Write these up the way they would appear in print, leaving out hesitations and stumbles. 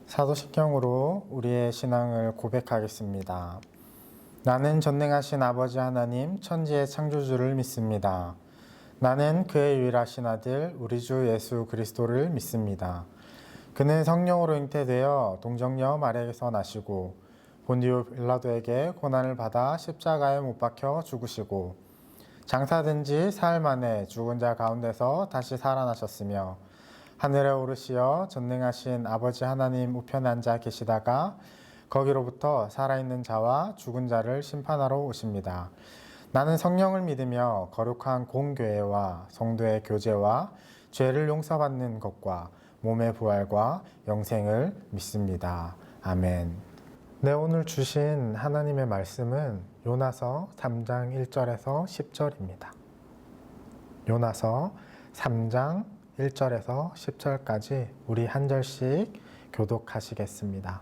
사도신경으로 우리의 신앙을 고백하겠습니다. 나는 전능하신 아버지 하나님 천지의 창조주를 믿습니다. 나는 그의 유일하신 아들 우리 주 예수 그리스도를 믿습니다. 그는 성령으로 잉태되어 동정녀 마리아에게서 나시고 본디오 빌라도에게 고난을 받아 십자가에 못 박혀 죽으시고 장사된 지 사흘 만에 죽은 자 가운데서 다시 살아나셨으며 하늘에 오르시어 전능하신 아버지 하나님 우편에 앉아 계시다가 거기로부터 살아있는 자와 죽은 자를 심판하러 오십니다. 나는 성령을 믿으며 거룩한 공교회와 성도의 교제와 죄를 용서받는 것과 몸의 부활과 영생을 믿습니다. 아멘. 네, 오늘 주신 하나님의 말씀은 요나서 3장 1절에서 10절입니다. 요나서 3장 1절에서 10절까지 우리 한 절씩 교독하시겠습니다.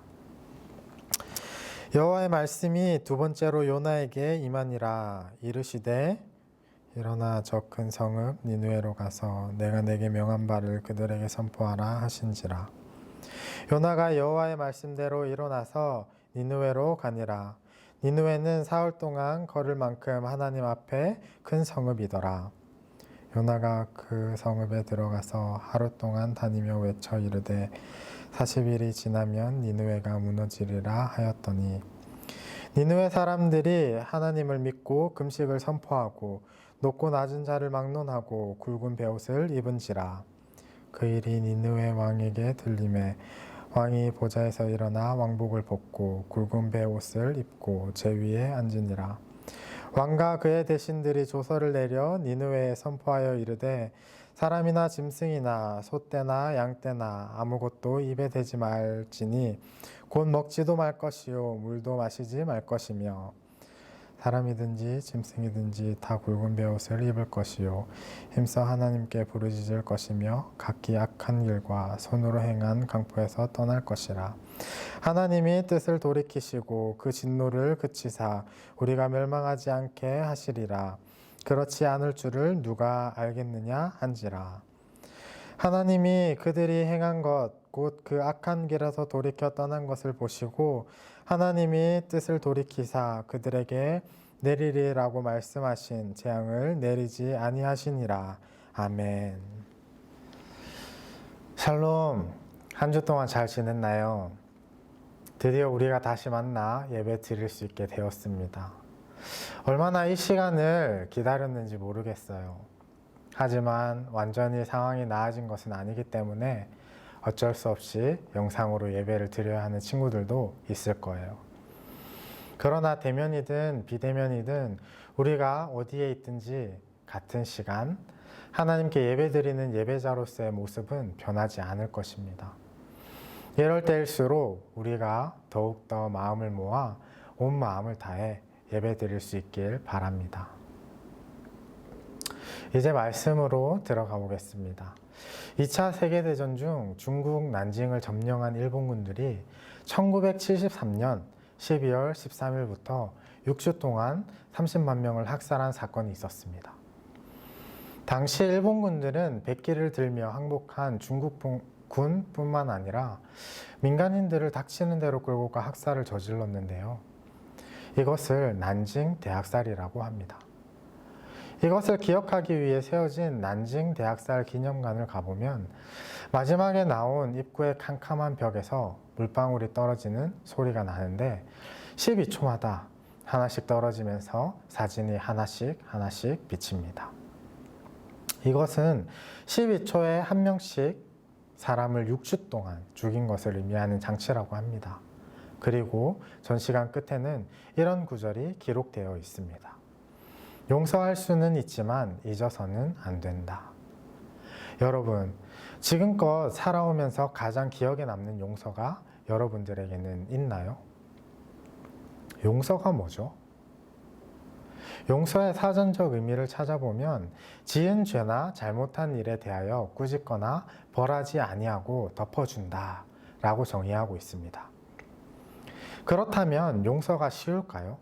여호와의 말씀이 두 번째로 요나에게 임하니라. 이르시되 일어나 저 큰 성읍 니느웨로 가서 내가 내게 명한 바를 그들에게 선포하라 하신지라. 요나가 여호와의 말씀대로 일어나서 니느웨로 가니라. 니느웨는 사흘 동안 걸을 만큼 하나님 앞에 큰 성읍이더라. 요나가 그 성읍에 들어가서 하루 동안 다니며 외쳐 이르되 40일이 지나면 니느웨가 무너지리라 하였더니 니느웨 사람들이 하나님을 믿고 금식을 선포하고 높고 낮은 자를 막론하고 굵은 베옷을 입은지라. 그 일이 니느웨 왕에게 들림에 왕이 보좌에서 일어나 왕복을 벗고 굵은 베옷을 입고 제 위에 앉으니라. 왕과 그의 대신들이 조서를 내려 니느웨에 선포하여 이르되 사람이나 짐승이나 소떼나 양떼나 아무것도 입에 대지 말지니 곧 먹지도 말 것이요 물도 마시지 말 것이며 사람이든지 짐승이든지 다 굵은 베옷을 입을 것이요 힘써 하나님께 부르짖을 것이며 각기 악한 길과 손으로 행한 강포에서 떠날 것이라. 하나님이 뜻을 돌이키시고 그 진노를 그치사 우리가 멸망하지 않게 하시리라. 그렇지 않을 줄을 누가 알겠느냐 한지라. 하나님이 그들이 행한 것 곧 그 악한 길에서 돌이켜 떠난 것을 보시고 하나님이 뜻을 돌이키사 그들에게 내리리라고 말씀하신 재앙을 내리지 아니하시니라. 아멘. 샬롬. 한 주 동안 잘 지냈나요? 드디어 우리가 다시 만나 예배 드릴 수 있게 되었습니다. 얼마나 이 시간을 기다렸는지 모르겠어요. 하지만 완전히 상황이 나아진 것은 아니기 때문에 어쩔 수 없이 영상으로 예배를 드려야 하는 친구들도 있을 거예요. 그러나 대면이든 비대면이든 우리가 어디에 있든지 같은 시간 하나님께 예배드리는 예배자로서의 모습은 변하지 않을 것입니다. 이럴 때일수록 우리가 더욱더 마음을 모아 온 마음을 다해 예배드릴 수 있길 바랍니다. 이제 말씀으로 들어가 보겠습니다. 2차 세계대전 중 중국 난징을 점령한 일본군들이 1973년 12월 13일부터 6주 동안 30만 명을 학살한 사건이 있었습니다. 당시 일본군들은 백기를 들며 항복한 중국군뿐만 아니라 민간인들을 닥치는 대로 끌고 가 학살을 저질렀는데요. 이것을 난징 대학살이라고 합니다. 이것을 기억하기 위해 세워진 난징 대학살 기념관을 가보면 마지막에 나온 입구의 캄캄한 벽에서 물방울이 떨어지는 소리가 나는데 12초마다 하나씩 떨어지면서 사진이 하나씩 비칩니다. 이것은 12초에 한 명씩 사람을 6주 동안 죽인 것을 의미하는 장치라고 합니다. 그리고 전시관 끝에는 이런 구절이 기록되어 있습니다. 용서할 수는 있지만 잊어서는 안 된다. 여러분, 지금껏 살아오면서 가장 기억에 남는 용서가 여러분들에게는 있나요? 용서가 뭐죠? 용서의 사전적 의미를 찾아보면 지은 죄나 잘못한 일에 대하여 꾸짖거나 벌하지 아니하고 덮어준다 라고 정의하고 있습니다. 그렇다면 용서가 쉬울까요?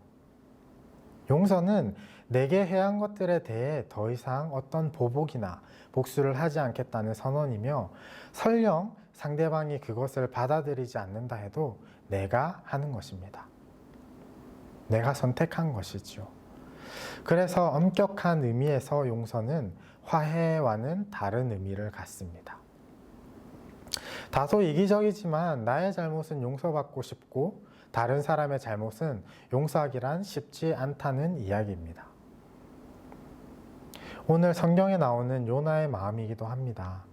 용서는 내게 해한 것들에 대해 더 이상 어떤 보복이나 복수를 하지 않겠다는 선언이며 설령 상대방이 그것을 받아들이지 않는다 해도 내가 하는 것입니다. 내가 선택한 것이지요. 그래서 엄격한 의미에서 용서는 화해와는 다른 의미를 갖습니다. 다소 이기적이지만 나의 잘못은 용서받고 싶고 다른 사람의 잘못은 용서하기란 쉽지 않다는 이야기입니다. 오늘 성경에 나오는 요나의 마음이기도 합니다.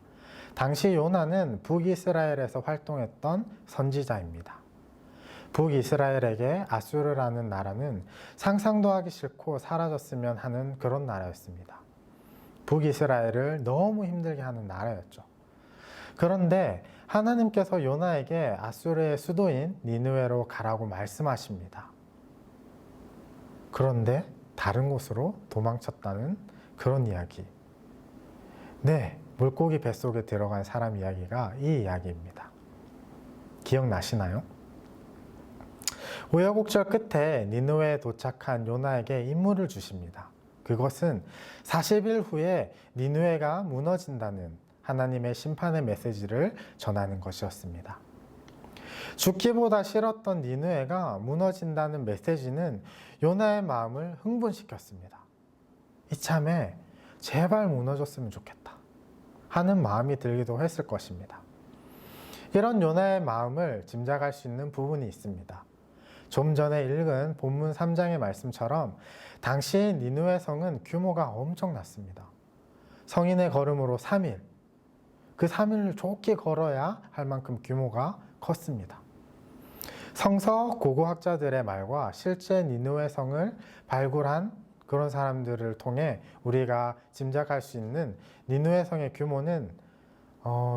당시 요나는 북이스라엘에서 활동했던 선지자입니다. 북이스라엘에게 아수르라는 나라는 상상도 하기 싫고 사라졌으면 하는 그런 나라였습니다. 북이스라엘을 너무 힘들게 하는 나라였죠. 그런데 하나님께서 요나에게 아수르의 수도인 니느웨로 가라고 말씀하십니다. 그런데 다른 곳으로 도망쳤다는 그런 이야기. 네, 물고기 뱃속에 들어간 사람 이야기가 이 이야기입니다. 기억나시나요? 우여곡절 끝에 니느웨에 도착한 요나에게 임무를 주십니다. 그것은 40일 후에 니느웨가 무너진다는 하나님의 심판의 메시지를 전하는 것이었습니다. 죽기보다 싫었던 니느웨가 무너진다는 메시지는 요나의 마음을 흥분시켰습니다. 이참에 제발 무너졌으면 좋겠다 하는 마음이 들기도 했을 것입니다. 이런 요나의 마음을 짐작할 수 있는 부분이 있습니다. 좀 전에 읽은 본문 3장의 말씀처럼 당시 니느웨 성은 규모가 엄청났습니다. 성인의 걸음으로 3일, 그 3일을 좋게 걸어야 할 만큼 규모가 컸습니다. 성서 고고학자들의 말과 실제 니느웨 성을 발굴한 그런 사람들을 통해 우리가 짐작할 수 있는 니느웨 성의 규모는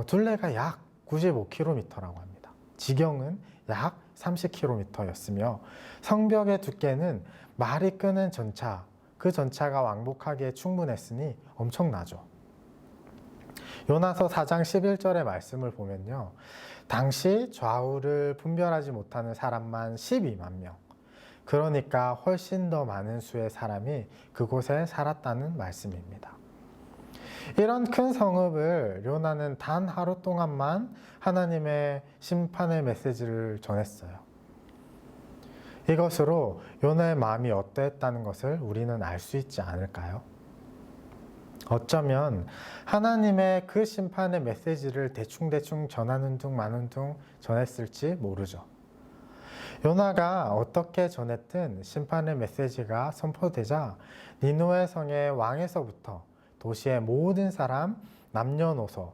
둘레가 약 95km라고 합니다. 지경은 약 30km였으며 성벽의 두께는 말이 끄는 전차, 그 전차가 왕복하기에 충분했으니 엄청나죠. 요나서 4장 11절의 말씀을 보면요. 당시 좌우를 분별하지 못하는 사람만 12만 명. 그러니까 훨씬 더 많은 수의 사람이 그곳에 살았다는 말씀입니다. 이런 큰 성읍을 요나는 단 하루 동안만 하나님의 심판의 메시지를 전했어요. 이것으로 요나의 마음이 어떠했다는 것을 우리는 알 수 있지 않을까요? 어쩌면 하나님의 그 심판의 메시지를 대충대충 전하는 둥 마는 둥 전했을지 모르죠. 요나가 어떻게 전했든 심판의 메시지가 선포되자 니느웨 성의 왕에서부터 도시의 모든 사람, 남녀노소,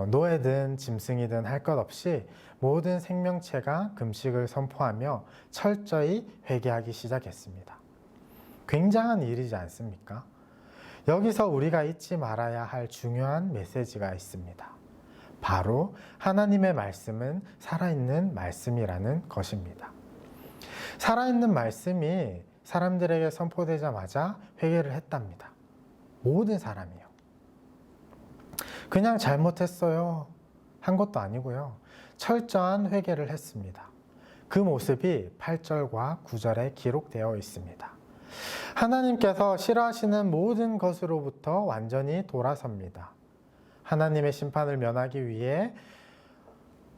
노예든 짐승이든 할 것 없이 모든 생명체가 금식을 선포하며 철저히 회개하기 시작했습니다. 굉장한 일이지 않습니까? 여기서 우리가 잊지 말아야 할 중요한 메시지가 있습니다. 바로 하나님의 말씀은 살아있는 말씀이라는 것입니다. 살아있는 말씀이 사람들에게 선포되자마자 회개를 했답니다. 모든 사람이요. 그냥 잘못했어요 한 것도 아니고요. 철저한 회개를 했습니다. 그 모습이 8절과 9절에 기록되어 있습니다. 하나님께서 싫어하시는 모든 것으로부터 완전히 돌아섭니다. 하나님의 심판을 면하기 위해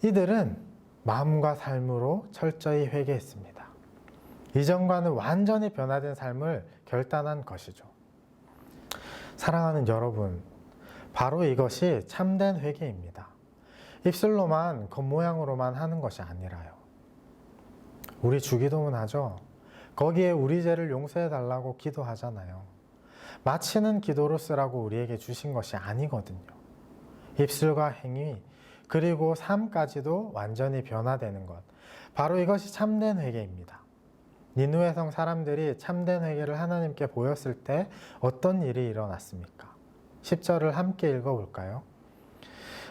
이들은 마음과 삶으로 철저히 회개했습니다. 이전과는 완전히 변화된 삶을 결단한 것이죠. 사랑하는 여러분, 바로 이것이 참된 회개입니다. 입술로만 겉모양으로만 하는 것이 아니라요. 우리 주기도문 하죠. 거기에 우리 죄를 용서해 달라고 기도하잖아요. 마치는 기도로 쓰라고 우리에게 주신 것이 아니거든요. 입술과 행위 그리고 삶까지도 완전히 변화되는 것, 바로 이것이 참된 회개입니다. 니느웨 성 사람들이 참된 회개를 하나님께 보였을 때 어떤 일이 일어났습니까? 10절을 함께 읽어볼까요?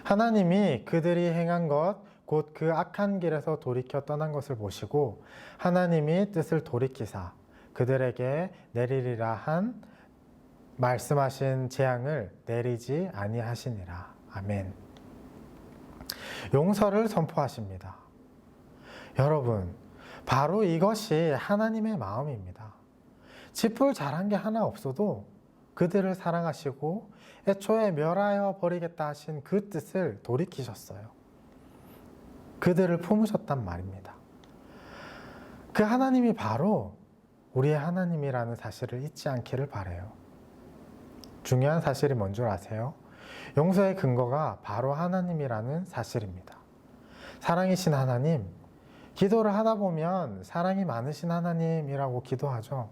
하나님이 그들이 행한 것, 곧 그 악한 길에서 돌이켜 떠난 것을 보시고 하나님이 뜻을 돌이키사 그들에게 내리리라 한 말씀하신 재앙을 내리지 아니하시니라. 아멘. 용서를 선포하십니다. 여러분, 바로 이것이 하나님의 마음입니다. 짚을 잘한 게 하나 없어도 그들을 사랑하시고 애초에 멸하여 버리겠다 하신 그 뜻을 돌이키셨어요. 그들을 품으셨단 말입니다. 그 하나님이 바로 우리의 하나님이라는 사실을 잊지 않기를 바라요. 중요한 사실이 뭔 줄 아세요? 용서의 근거가 바로 하나님이라는 사실입니다. 사랑이신 하나님, 기도를 하다 보면 사랑이 많으신 하나님이라고 기도하죠.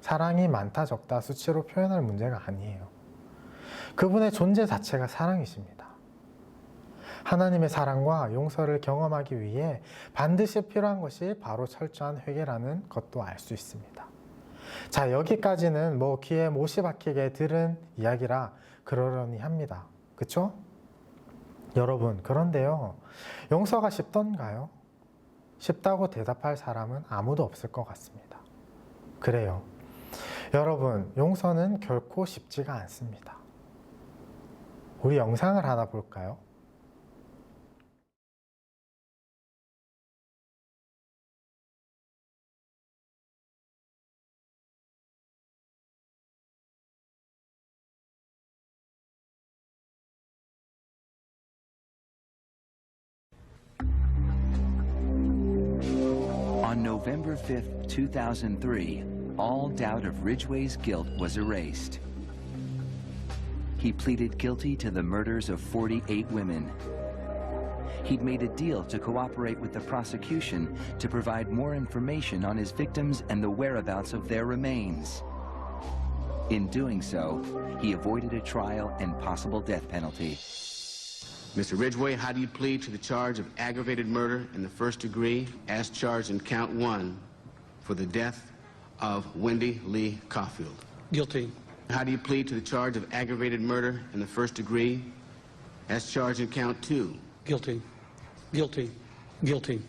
사랑이 많다 적다 수치로 표현할 문제가 아니에요. 그분의 존재 자체가 사랑이십니다. 하나님의 사랑과 용서를 경험하기 위해 반드시 필요한 것이 바로 철저한 회개라는 것도 알 수 있습니다. 자, 여기까지는 귀에 못이 박히게 들은 이야기라 그러려니 합니다. 그쵸? 여러분, 그런데요, 용서가 쉽던가요? 쉽다고 대답할 사람은 아무도 없을 것 같습니다. 그래요. 여러분, 용서는 결코 쉽지가 않습니다. 우리 영상을 하나 볼까요? On November 5th, 2003, all doubt of Ridgway's guilt was erased. He pleaded guilty to the murders of 48 women. He'd made a deal to cooperate with the prosecution to provide more information on his victims and the whereabouts of their remains. In doing so, he avoided a trial and possible death penalty. Mr. Ridgway, how do you plead to the charge of aggravated murder in the first degree as charged in count 1 for the death of Wendy Lee Caulfield? Guilty. How do you plead to the charge of aggravated murder in the first degree as charged in count 2? Guilty. Guilty. Guilty.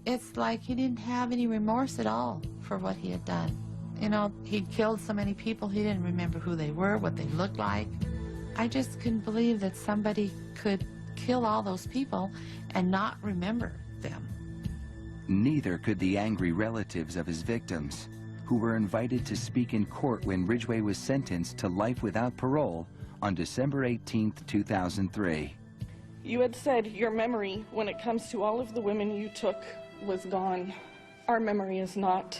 It's like he didn't have any remorse at all for what he had done. You know, he'd killed so many people, he didn't remember who they were, what they looked like. I just couldn't believe that somebody could kill all those people and not remember them. Neither could the angry relatives of his victims, who were invited to speak in court when Ridgway was sentenced to life without parole on December 18, 2003. You had said your memory, when it comes to all of the women you took, was gone. Our memory is not.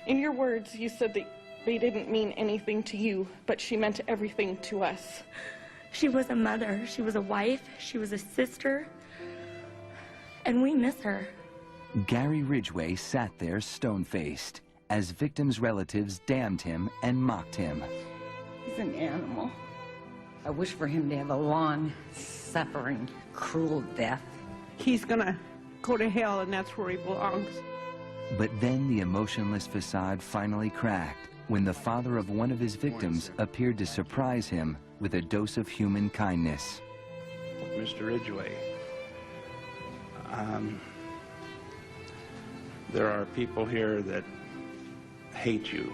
In your words, you said that they didn't mean anything to you, but she meant everything to us. She was a mother, she was a wife, she was a sister, and we miss her. Gary Ridgway sat there stone-faced as victims' relatives damned him and mocked him. He's an animal. I wish for him to have a long, suffering, cruel death. He's gonna go to hell, and that's where he belongs. But then the emotionless facade finally cracked when the father of one of his victims appeared to surprise him with a dose of human kindness. Mr. Ridgway, there are people here that hate you.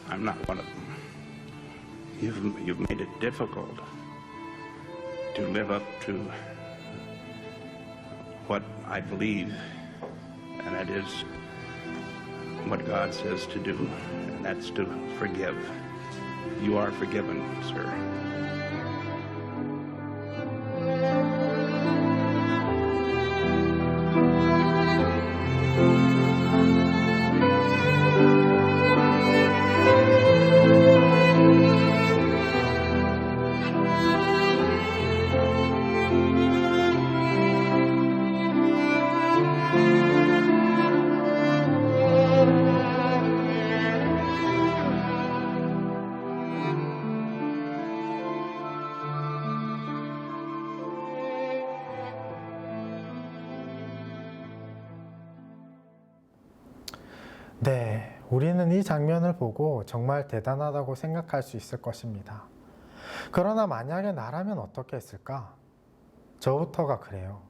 I'm not one of them. You've made it difficult to live up to what I believe, and that is what God says to do, and that's to forgive. You are forgiven, sir. 네, 우리는 이 장면을 보고 정말 대단하다고 생각할 수 있을 것입니다. 그러나 만약에 나라면 어떻게 했을까? 저부터가 그래요.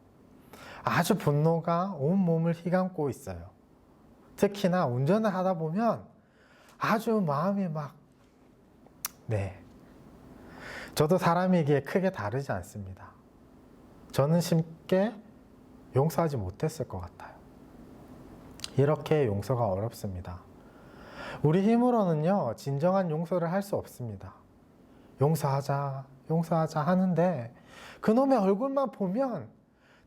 아주 분노가 온 몸을 휘감고 있어요. 특히나 운전을 하다 보면 아주 마음이 저도 사람이기에 크게 다르지 않습니다. 저는 쉽게 용서하지 못했을 것 같아요. 이렇게 용서가 어렵습니다. 우리 힘으로는요, 진정한 용서를 할 수 없습니다. 용서하자, 용서하자 하는데 그놈의 얼굴만 보면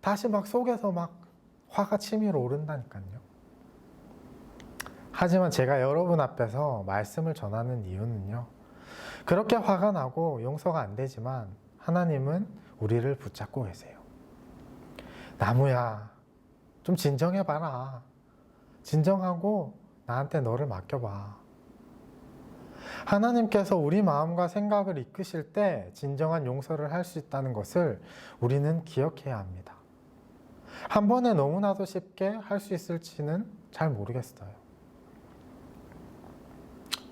다시 막 속에서 막 화가 치밀어 오른다니까요. 하지만 제가 여러분 앞에서 말씀을 전하는 이유는요, 그렇게 화가 나고 용서가 안 되지만 하나님은 우리를 붙잡고 계세요. 나무야, 좀 진정해봐라. 진정하고 나한테 너를 맡겨봐. 하나님께서 우리 마음과 생각을 이끄실 때 진정한 용서를 할 수 있다는 것을 우리는 기억해야 합니다. 한 번에 너무나도 쉽게 할 수 있을지는 잘 모르겠어요.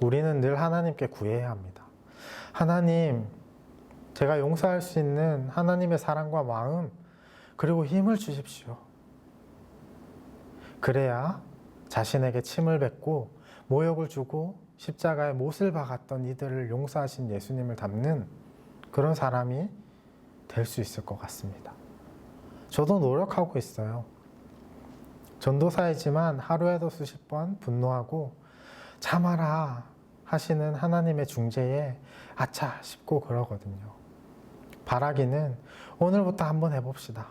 우리는 늘 하나님께 구해야 합니다. 하나님, 제가 용서할 수 있는 하나님의 사랑과 마음, 그리고 힘을 주십시오. 그래야 자신에게 침을 뱉고 모욕을 주고 십자가에 못을 박았던 이들을 용서하신 예수님을 닮는 그런 사람이 될 수 있을 것 같습니다. 저도 노력하고 있어요. 전도사이지만 하루에도 수십 번 분노하고 참아라 하시는 하나님의 중재에 아차 싶고 그러거든요. 바라기는 오늘부터 한번 해봅시다.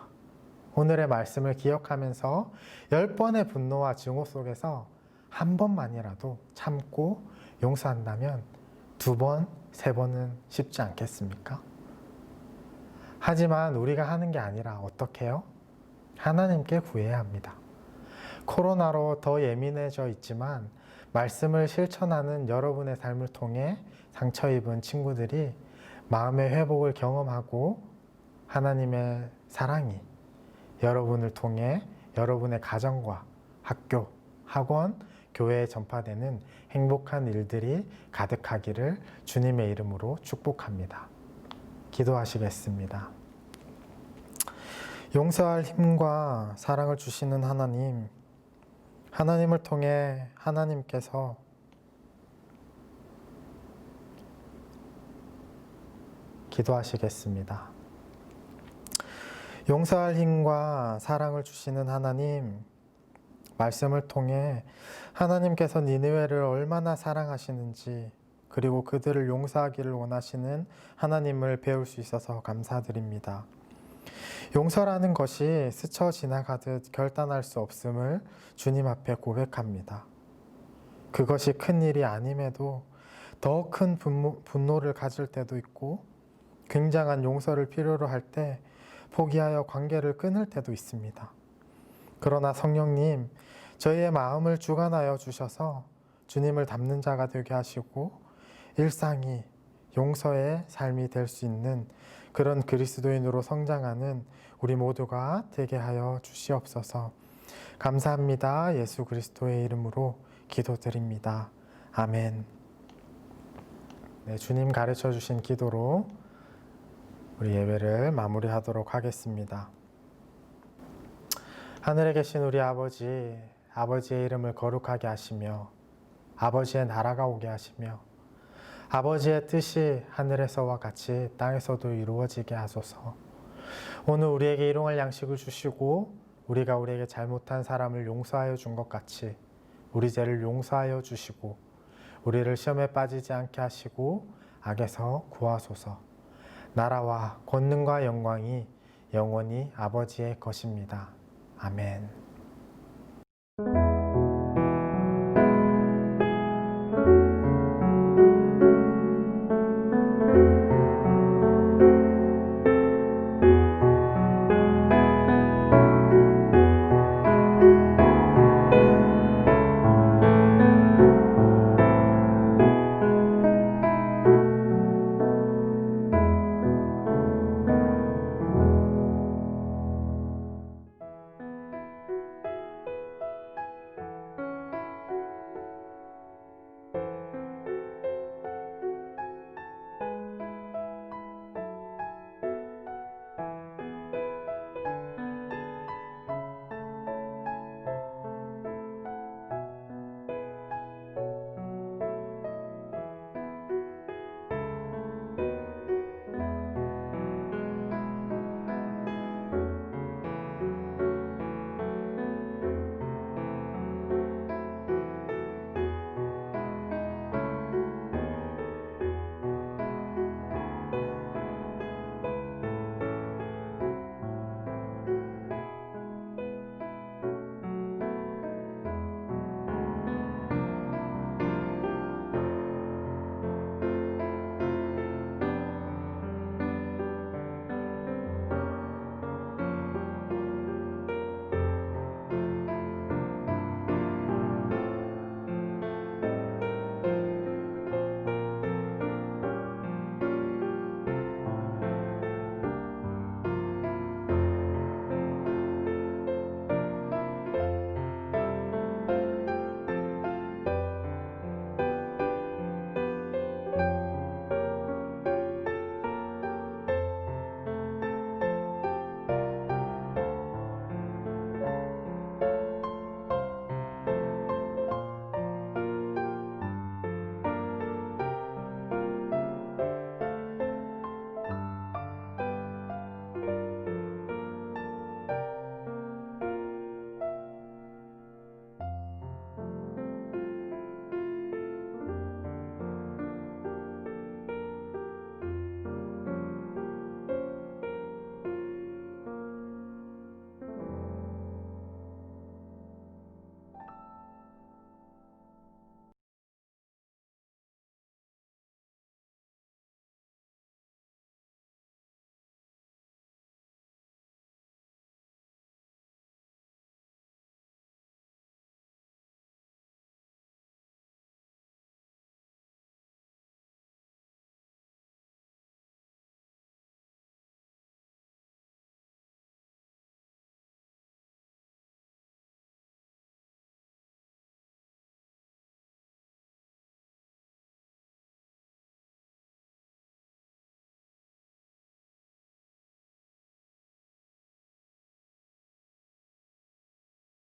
오늘의 말씀을 기억하면서 10번의 분노와 증오 속에서 한 번만이라도 참고 용서한다면 2번, 3번은 쉽지 않겠습니까? 하지만 우리가 하는 게 아니라 어떻게 해요? 하나님께 구해야 합니다. 코로나로 더 예민해져 있지만 말씀을 실천하는 여러분의 삶을 통해 상처 입은 친구들이 마음의 회복을 경험하고 하나님의 사랑이 여러분을 통해 여러분의 가정과 학교, 학원, 교회에 전파되는 행복한 일들이 가득하기를 주님의 이름으로 축복합니다. 기도하시겠습니다. 용서할 힘과 사랑을 주시는 하나님, 하나님을 통해 하나님께서 기도하시겠습니다. 용서할 힘과 사랑을 주시는 하나님, 말씀을 통해 하나님께서 니느웨를 얼마나 사랑하시는지 그리고 그들을 용서하기를 원하시는 하나님을 배울 수 있어서 감사드립니다. 용서라는 것이 스쳐 지나가듯 결단할 수 없음을 주님 앞에 고백합니다. 그것이 큰 일이 아님에도 더 큰 분노를 가질 때도 있고 굉장한 용서를 필요로 할 때 포기하여 관계를 끊을 때도 있습니다. 그러나 성령님, 저희의 마음을 주관하여 주셔서 주님을 닮는 자가 되게 하시고 일상이 용서의 삶이 될 수 있는 그런 그리스도인으로 성장하는 우리 모두가 되게 하여 주시옵소서. 감사합니다. 예수 그리스도의 이름으로 기도드립니다. 아멘. 네, 주님 가르쳐 주신 기도로 우리 예배를 마무리하도록 하겠습니다. 하늘에 계신 우리 아버지, 아버지의 이름을 거룩하게 하시며 아버지의 나라가 오게 하시며 아버지의 뜻이 하늘에서와 같이 땅에서도 이루어지게 하소서. 오늘 우리에게 일용할 양식을 주시고 우리가 우리에게 잘못한 사람을 용서하여 준 것 같이 우리 죄를 용서하여 주시고 우리를 시험에 빠지지 않게 하시고 악에서 구하소서. 나라와 권능과 영광이 영원히 아버지의 것입니다. 아멘.